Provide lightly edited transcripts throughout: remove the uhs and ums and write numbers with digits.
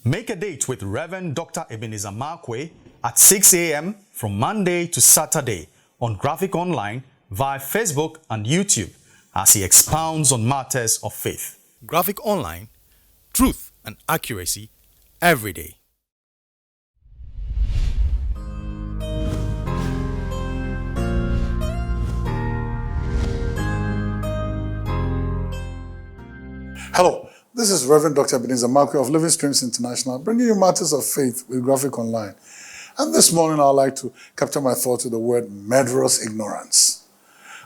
Make a date with Reverend Dr. Ebenezer Markwei at 6 a.m. from Monday to Saturday on Graphic Online via Facebook and YouTube as he expounds on matters of faith. Graphic Online, truth and accuracy every day. Hello, this is Reverend Dr. Ebenezer Markwei of Living Streams International, bringing you matters of faith with Graphic Online. And this morning, I'd like to capture my thoughts with the word murderous ignorance.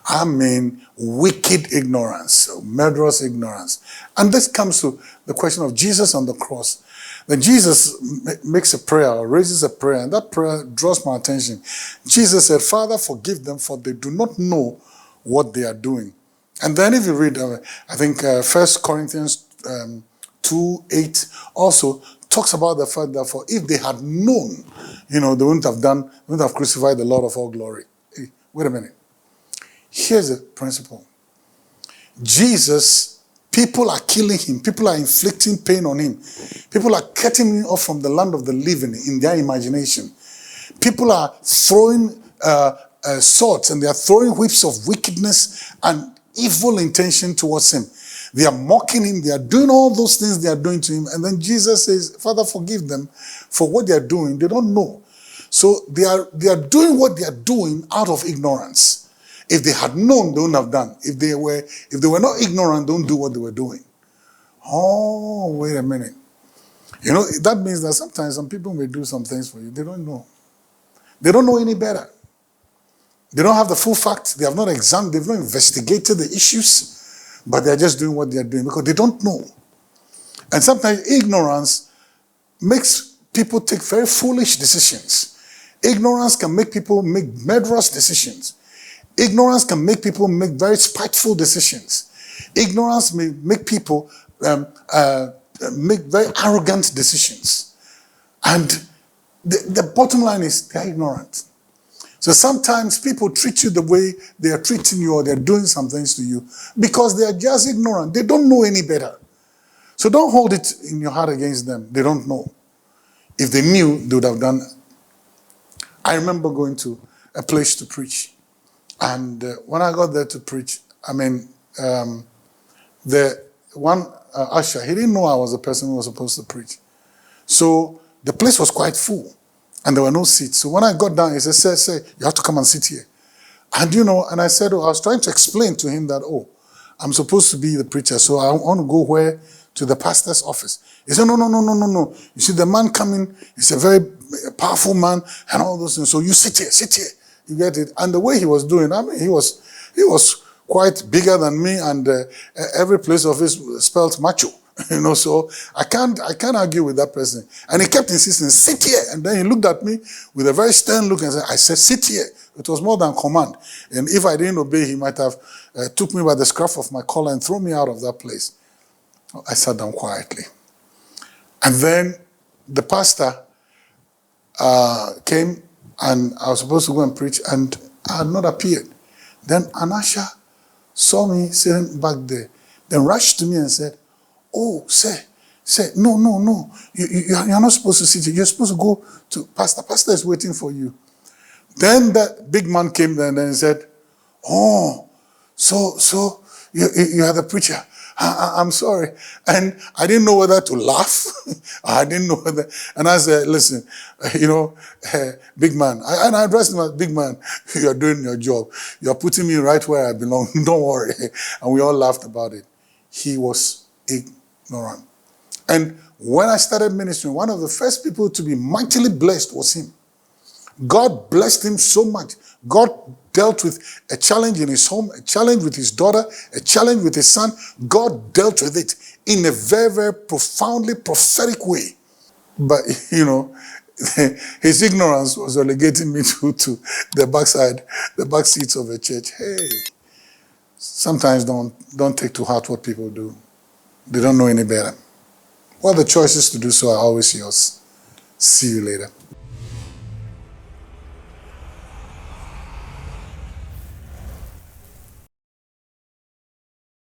I mean, wicked ignorance, so murderous ignorance. And this comes to the question of Jesus on the cross. Then Jesus makes a prayer, or raises a prayer, and that prayer draws my attention. Jesus said, Father, forgive them, for they do not know what they are doing. And then if you read, I think 1 Corinthians 2:8 also talks about the fact that for if they had known, they wouldn't have crucified the Lord of all glory. Hey, wait a minute. Here's the principle. Jesus, people are killing him. People are inflicting pain on him. People are cutting him off from the land of the living in their imagination. People are throwing swords, and they are throwing whips of wickedness and evil intention towards him. They are mocking him. They are doing all those things they are doing to him. And then Jesus says, Father, forgive them for what they are doing. They don't know. So they are doing what they are doing out of ignorance. If they had known, they wouldn't have done. If they were not ignorant, don't do what they were doing. Oh, wait a minute. That means that sometimes some people may do some things for you. They don't know. They don't know any better. They don't have the full facts. They have not examined, they've not investigated the issues, but they're just doing what they're doing because they don't know. And sometimes ignorance makes people take very foolish decisions. Ignorance can make people make murderous decisions. Ignorance can make people make very spiteful decisions. Ignorance may make people make very arrogant decisions. And the bottom line is they're ignorant. So sometimes people treat you the way they are treating you, or they're doing some things to you because they are just ignorant. They don't know any better. So don't hold it in your heart against them. They don't know. If they knew, they would have done it. I remember going to a place to preach. And when I got there to preach, the one usher, he didn't know I was the person who was supposed to preach. So the place was quite full. And there were no seats. So when I got down, he said, say, you have to come and sit here. And and I said, I was trying to explain to him that, I'm supposed to be the preacher, so I want to go where? To the pastor's office. He said, no. You see, the man coming, he's a very powerful man and all those things. So you sit here. You get it? And the way he was doing, he was quite bigger than me, and every place of his spelled macho. So I can't argue with that person. And he kept insisting, sit here. And then he looked at me with a very stern look and said, I said, sit here. It was more than command. And if I didn't obey, he might have took me by the scruff of my collar and thrown me out of that place. I sat down quietly. And then the pastor came, and I was supposed to go and preach, and I had not appeared. Then an usher saw me sitting back there, then rushed to me and said, oh, say, no. You're not supposed to sit here. You're supposed to go to Pastor. Pastor is waiting for you. Then that big man came there and then said, oh, so you are the preacher. I'm sorry. And I didn't know whether to laugh. I didn't know whether. And I said, listen, big man. And I addressed him as big man. You're doing your job. You're putting me right where I belong. Don't worry. And we all laughed about it. He was ignorant. And when I started ministering, one of the first people to be mightily blessed was him. God blessed him so much. God dealt with a challenge in his home, a challenge with his daughter, a challenge with his son. God dealt with it in a very, very profoundly prophetic way. But, his ignorance was relegating me to the back seats of a church. Hey, sometimes don't take to heart what people do. They don't know any better. Well, the choices to do so are always yours. See you later.